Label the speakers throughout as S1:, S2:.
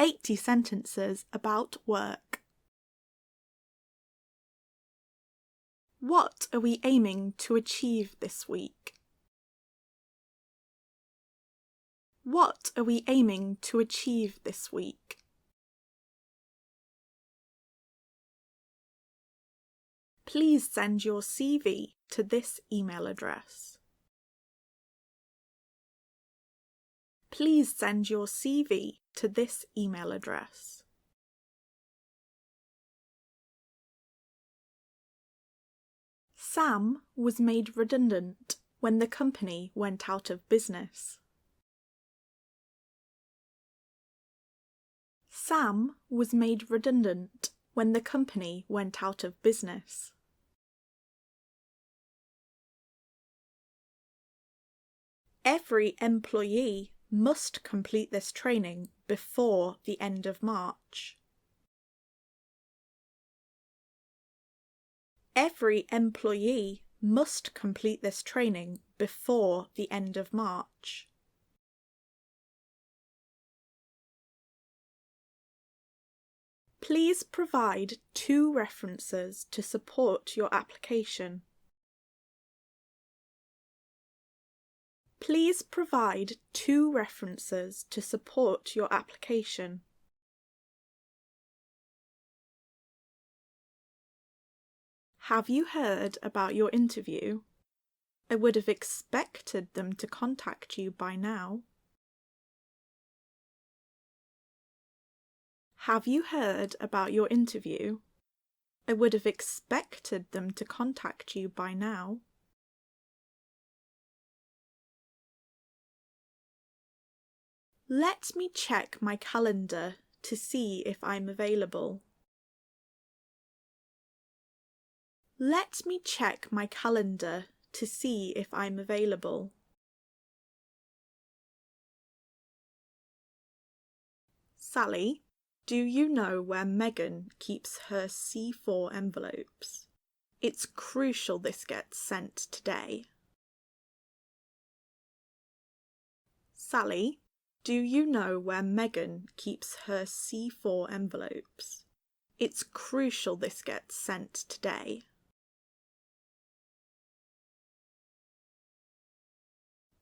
S1: 80 sentences about work. What are we aiming to achieve this week? What are we aiming to achieve this week? Please send your CV to this email address. Please send your CV to this email address. Sam was made redundant when the company went out of business. Sam was made redundant when the company went out of business. Every employee must complete this training before the end of March. Every employee must complete this training before the end of March. Please provide 2 references to support your application. Please provide 2 references to support your application. Have you heard about your interview? I would have expected them to contact you by now. Have you heard about your interview? I would have expected them to contact you by now. Let me check my calendar to see if I'm available. Let me check my calendar to see if I'm available. Sally, do you know where Megan keeps her C4 envelopes? It's crucial this gets sent today. Sally, do you know where Megan keeps her C4 envelopes? It's crucial this gets sent today.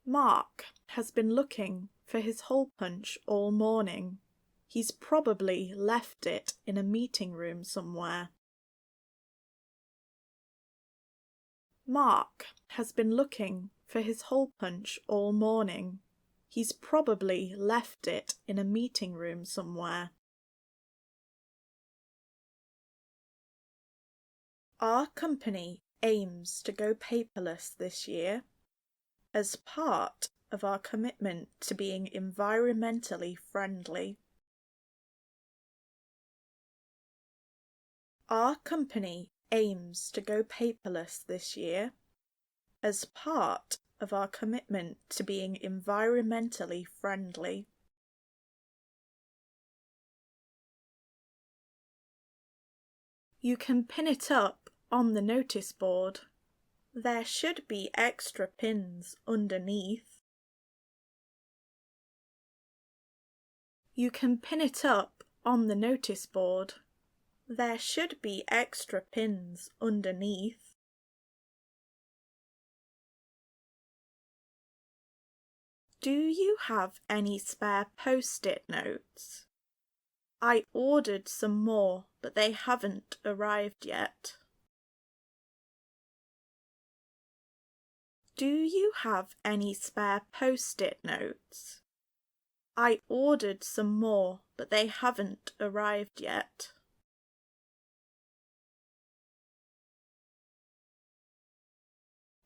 S1: Mark has been looking for his hole punch all morning. He's probably left it in a meeting room somewhere. Mark has been looking for his hole punch all morning. He's probably left it in a meeting room somewhere. Our company aims to go paperless this year as part of our commitment to being environmentally friendly. Our company aims to go paperless this year as part of our commitment to being environmentally friendly. You can pin it up on the notice board. There should be extra pins underneath. You can pin it up on the notice board. There should be extra pins underneath. Do you have any spare post-it notes? I ordered some more, but they haven't arrived yet. Do you have any spare post-it notes? I ordered some more, but they haven't arrived yet.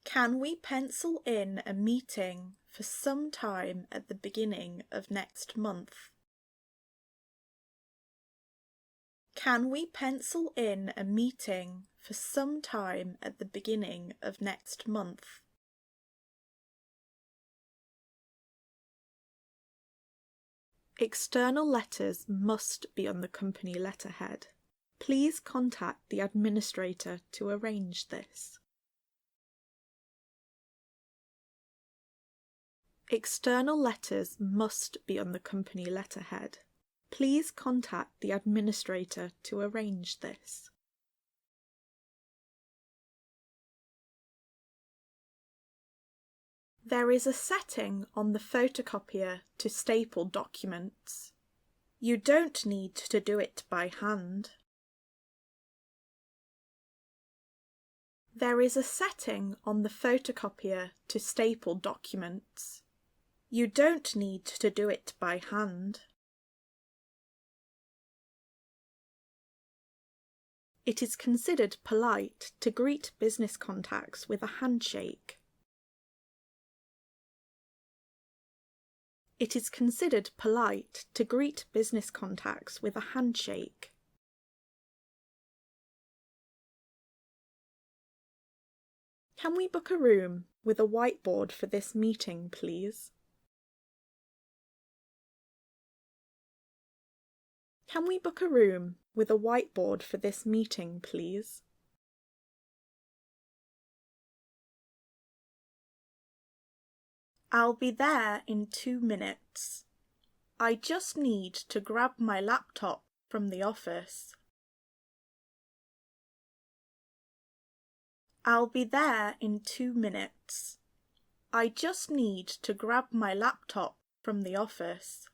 S1: Can we pencil in a meeting for some time at the beginning of next month? Can we pencil in a meeting for some time at the beginning of next month? External letters must be on the company letterhead. Please contact the administrator to arrange this. External letters must be on the company letterhead. Please contact the administrator to arrange this. There is a setting on the photocopier to staple documents. You don't need to do it by hand. There is a setting on the photocopier to staple documents. You don't need to do it by hand. It is considered polite to greet business contacts with a handshake. It is considered polite to greet business contacts with a handshake. Can we book a room with a whiteboard for this meeting, please? Can we book a room with a whiteboard for this meeting, please? I'll be there in 2 minutes. I just need to grab my laptop from the office. I'll be there in 2 minutes. I just need to grab my laptop from the office.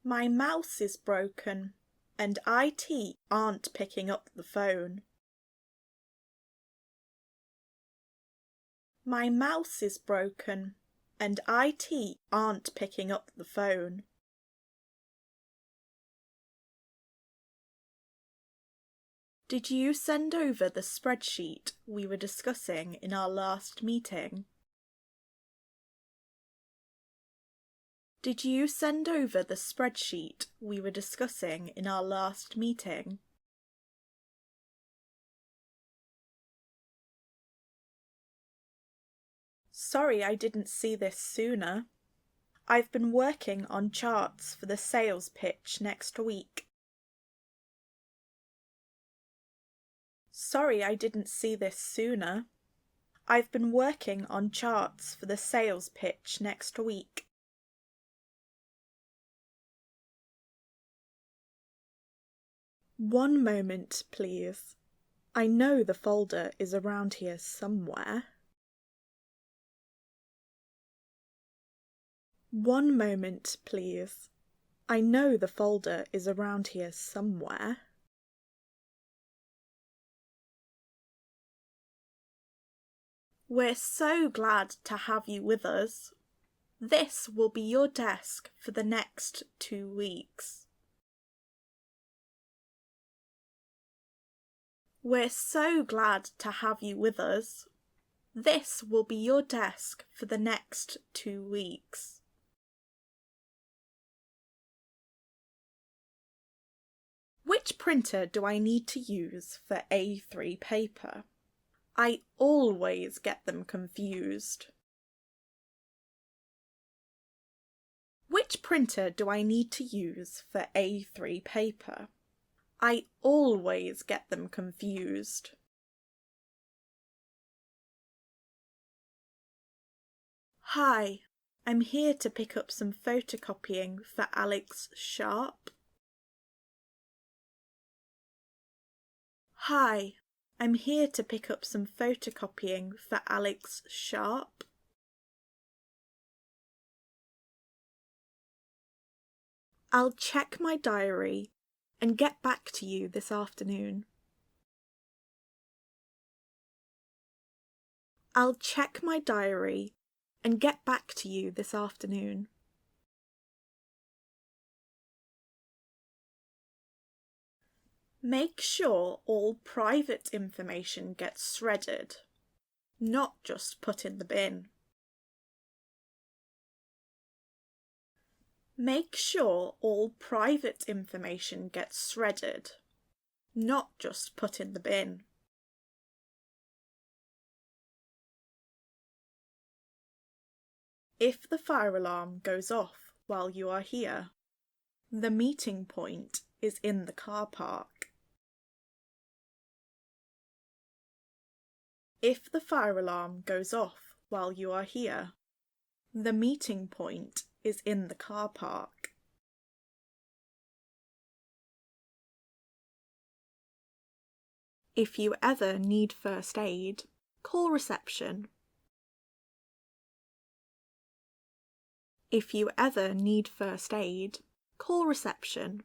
S1: My mouse is broken and IT aren't picking up the phone. My mouse is broken and IT aren't picking up the phone. Did you send over the spreadsheet we were discussing in our last meeting? Did you send over the spreadsheet we were discussing in our last meeting? Sorry I didn't see this sooner. I've been working on charts for the sales pitch next week. Sorry I didn't see this sooner. I've been working on charts for the sales pitch next week. One moment, please. I know the folder is around here somewhere. One moment, please. I know the folder is around here somewhere. We're so glad to have you with us. This will be your desk for the next 2 weeks. We're so glad to have you with us. This will be your desk for the next 2 weeks. Which printer do I need to use for A3 paper? I always get them confused. Which printer do I need to use for A3 paper? I always get them confused. Hi, I'm here to pick up some photocopying for Alex Sharp. Hi, I'm here to pick up some photocopying for Alex Sharp. I'll check my diary and get back to you this afternoon. I'll check my diary and get back to you this afternoon. Make sure all private information gets shredded, not just put in the bin. Make sure all private information gets shredded, not just put in the bin. If the fire alarm goes off while you are here, the meeting point is in the car park. If the fire alarm goes off while you are here, The meeting point is in the car park. If you ever need first aid, call reception. If you ever need first aid, call reception.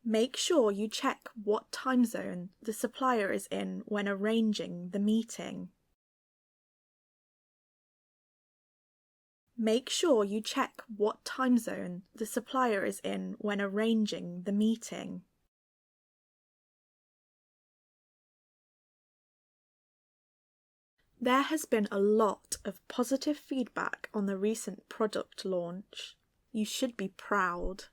S1: Make sure you check what time zone the supplier is in when arranging the meeting. Make sure you check what time zone the supplier is in when arranging the meeting. There has been a lot of positive feedback on the recent product launch. You should be proud.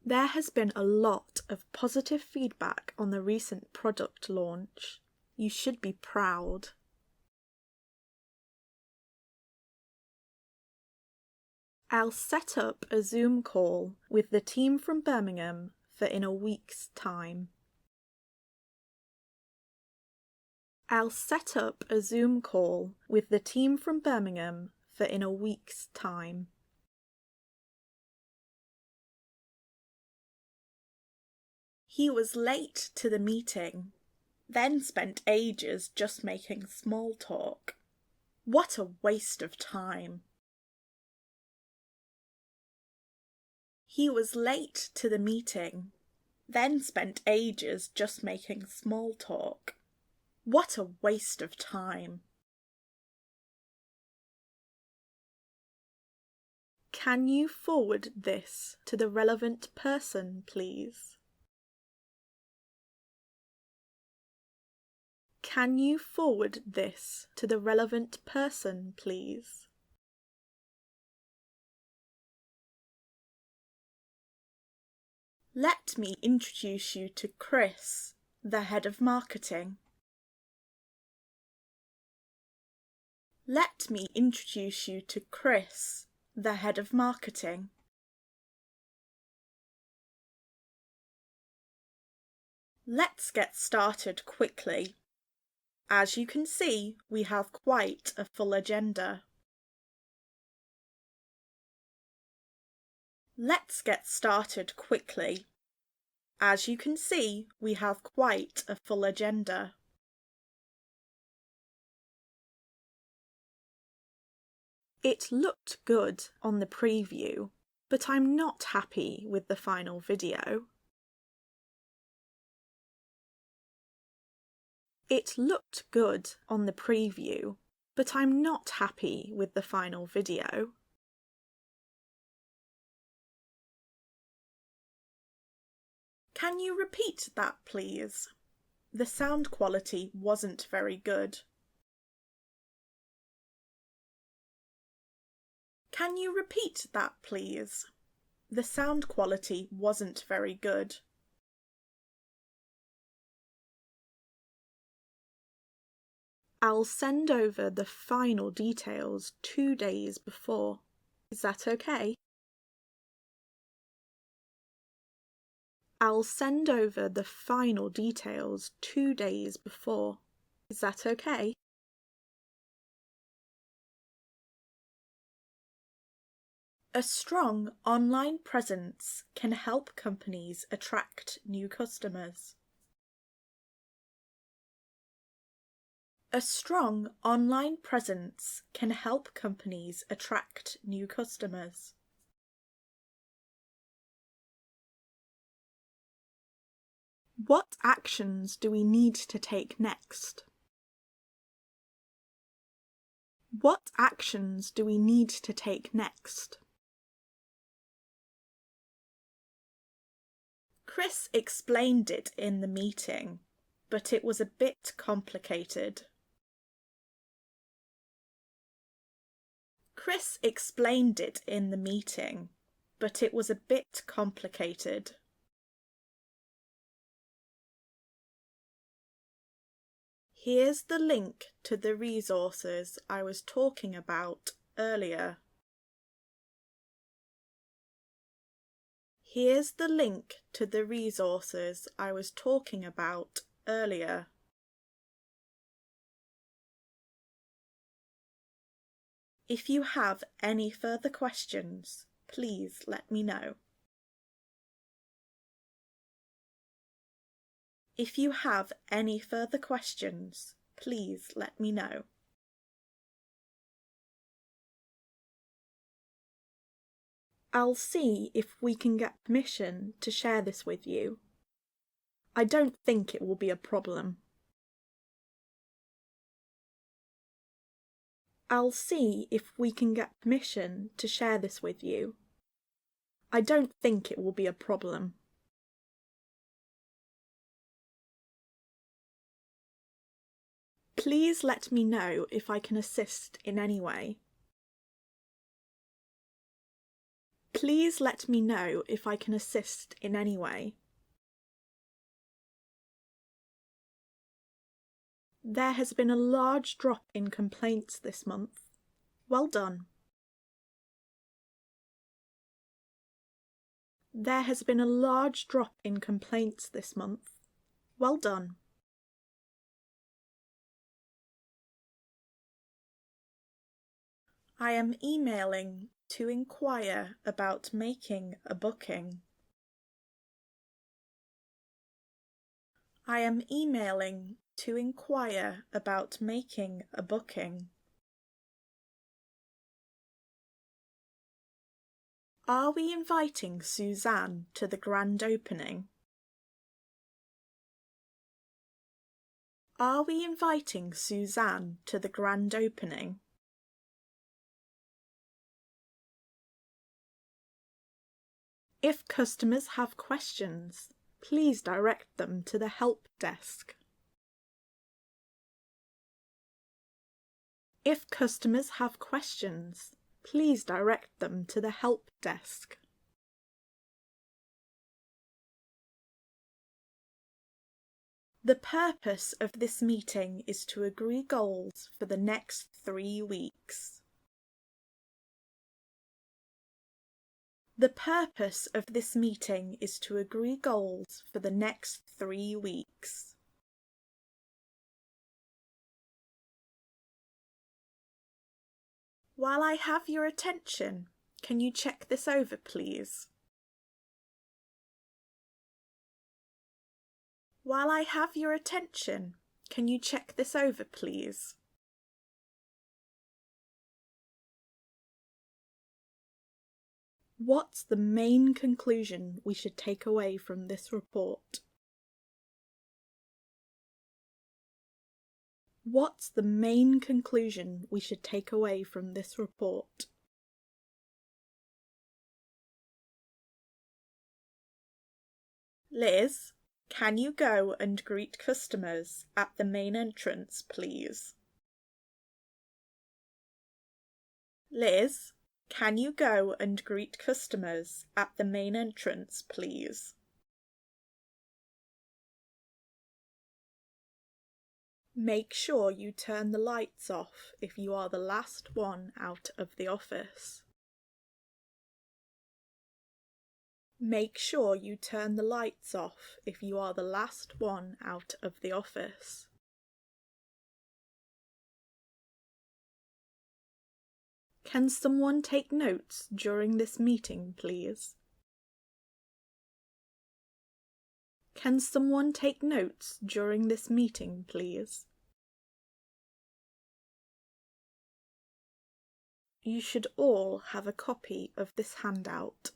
S1: There has been a lot of positive feedback on the recent product launch. You should be proud. I'll set up a Zoom call with the team from Birmingham for in a week's time. I'll set up a Zoom call with the team from Birmingham for in a week's time. He was late to the meeting, then spent ages just making small talk. What a waste of time. He was late to the meeting, then spent ages just making small talk. What a waste of time. Can you forward this to the relevant person, please? Can you forward this to the relevant person, please? Let me introduce you to Chris, the head of marketing. Let me introduce you to Chris, the head of marketing. Let's get started quickly. As you can see, we have quite a full agenda. Let's get started quickly. As you can see, we have quite a full agenda. It looked good on the preview, but I'm not happy with the final video. It looked good on the preview, but I'm not happy with the final video. Can you repeat that, please? The sound quality wasn't very good. Can you repeat that, please? The sound quality wasn't very good. I'll send over the final details 2 days before. Is that okay? I'll send over the final details 2 days before. Is that okay? A strong online presence can help companies attract new customers. A strong online presence can help companies attract new customers. What actions do we need to take next? What actions do we need to take next? Chris explained it in the meeting, but it was a bit complicated. Chris explained it in the meeting, but it was a bit complicated. Here's the link to the resources I was talking about earlier. Here's the link to the resources I was talking about earlier. If you have any further questions, please let me know. If you have any further questions, please let me know. I'll see if we can get permission to share this with you. I don't think it will be a problem. I'll see if we can get permission to share this with you. I don't think it will be a problem. Please let me know if I can assist in any way. Please let me know if I can assist in any way. There has been a large drop in complaints this month. Well done. There has been a large drop in complaints this month. Well done. I am emailing to inquire about making a booking. I am emailing to inquire about making a booking. Are we inviting Suzanne to the grand opening? Are we inviting Suzanne to the grand opening? If customers have questions, please direct them to the help desk. If customers have questions, please direct them to the help desk. The purpose of this meeting is to agree goals for the next 3 weeks. The purpose of this meeting is to agree goals for the next 3 weeks. While I have your attention, can you check this over, please? While I have your attention, can you check this over, please? What's the main conclusion we should take away from this report? What's the main conclusion we should take away from this report? Liz, can you go and greet customers at the main entrance, please? Liz, can you go and greet customers at the main entrance, please? Make sure you turn the lights off if you are the last one out of the office. Make sure you turn the lights off if you are the last one out of the office. Can someone take notes during this meeting, please? Can someone take notes during this meeting, please? You should all have a copy of this handout.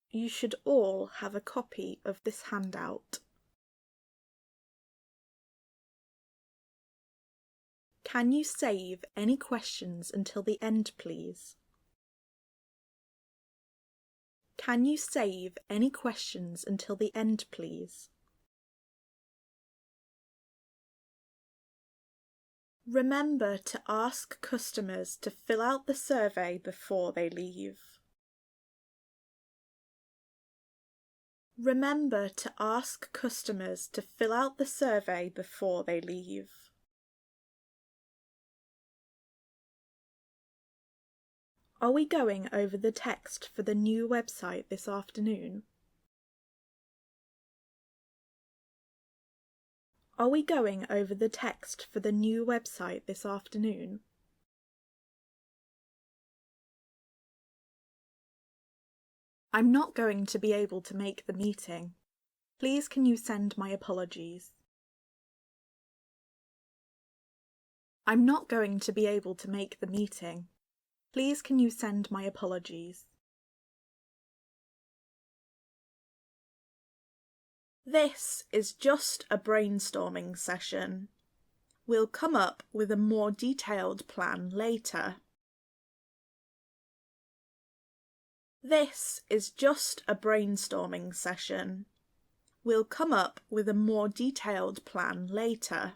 S1: You should all have a copy of this handout. Can you save any questions until the end, please? Can you save any questions until the end, please? Remember to ask customers to fill out the survey before they leave. Remember to ask customers to fill out the survey before they leave. Are we going over the text for the new website this afternoon? Are we going over the text for the new website this afternoon? I'm not going to be able to make the meeting. Please can you send my apologies? I'm not going to be able to make the meeting. Please can you send my apologies? This is just a brainstorming session. We'll come up with a more detailed plan later. This is just a brainstorming session. We'll come up with a more detailed plan later.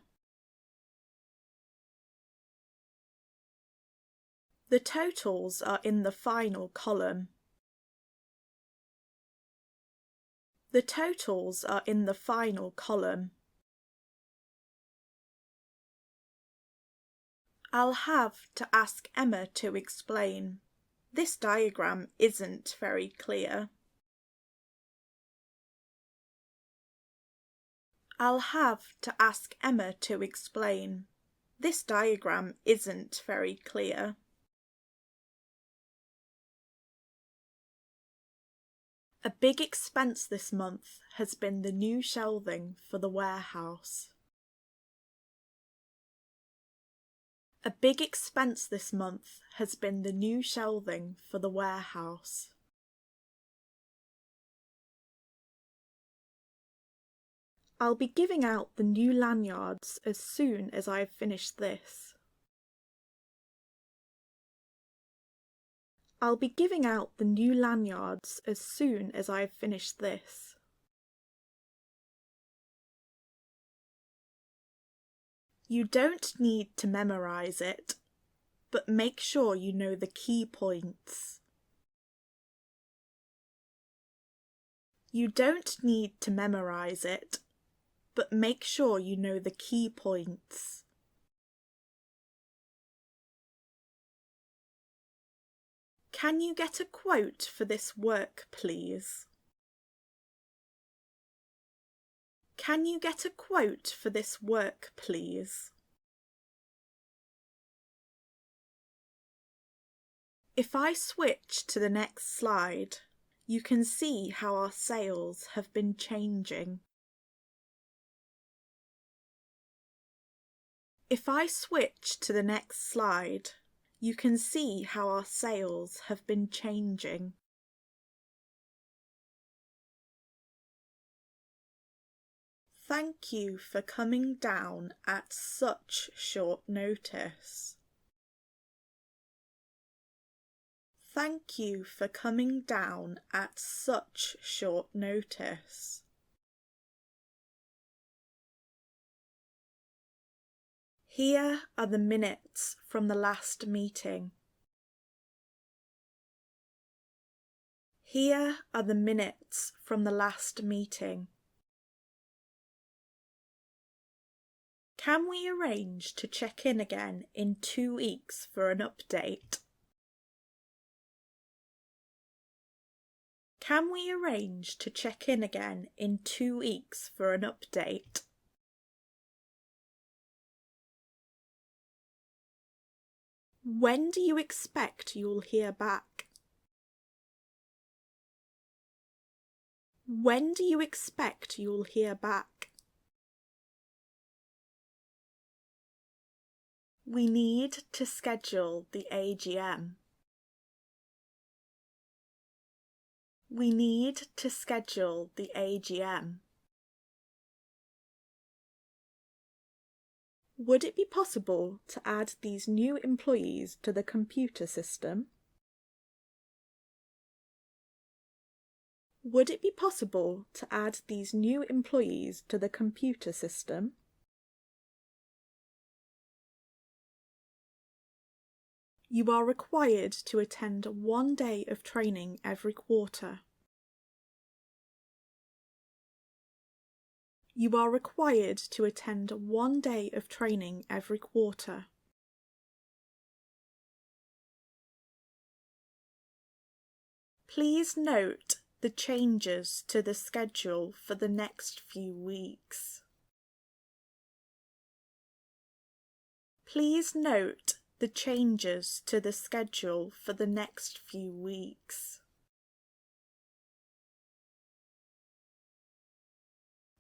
S1: The totals are in the final column. The totals are in the final column. I'll have to ask Emma to explain. This diagram isn't very clear. I'll have to ask Emma to explain. This diagram isn't very clear. A big expense this month has been the new shelving for the warehouse. A big expense this month has been the new shelving for the warehouse. I'll be giving out the new lanyards as soon as I've finished this. I'll be giving out the new lanyards as soon as I've finished this. You don't need to memorise it, but make sure you know the key points. You don't need to memorise it, but make sure you know the key points. Can you get a quote for this work, please? Can you get a quote for this work, please? If I switch to the next slide, you can see how our sales have been changing. If I switch to the next slide, you can see how our sales have been changing. Thank you for coming down at such short notice. Thank you for coming down at such short notice. Here are the minutes from the last meeting. Here are the minutes from the last meeting. Can we arrange to check in again in 2 weeks for an update? Can we arrange to check in again in 2 weeks for an update? When do you expect you'll hear back? When do you expect you'll hear back? We need to schedule the AGM. We need to schedule the AGM. Would it be possible to add these new employees to the computer system? Would it be possible to add these new employees to the computer system? You are required to attend 1 day of training every quarter. You are required to attend 1 day of training every quarter. Please note the changes to the schedule for the next few weeks. Please note the changes to the schedule for the next few weeks.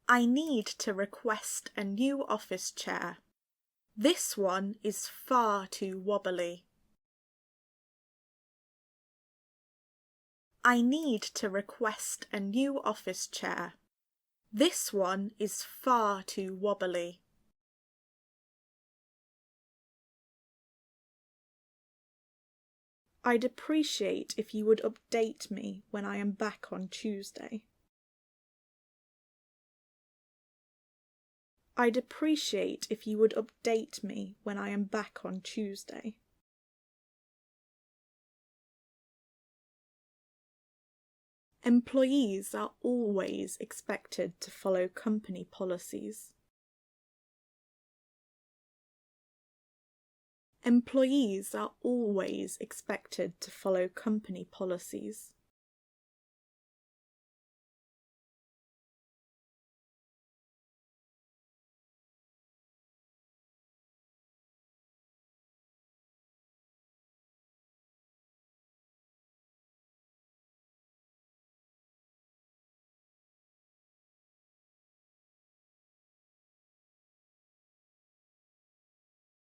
S1: I need to request a new office chair. This one is far too wobbly. I need to request a new office chair. This one is far too wobbly. I'd appreciate if you would update me when I am back on Tuesday. I'd appreciate if you would update me when I am back on Tuesday. Employees are always expected to follow company policies. Employees are always expected to follow company policies.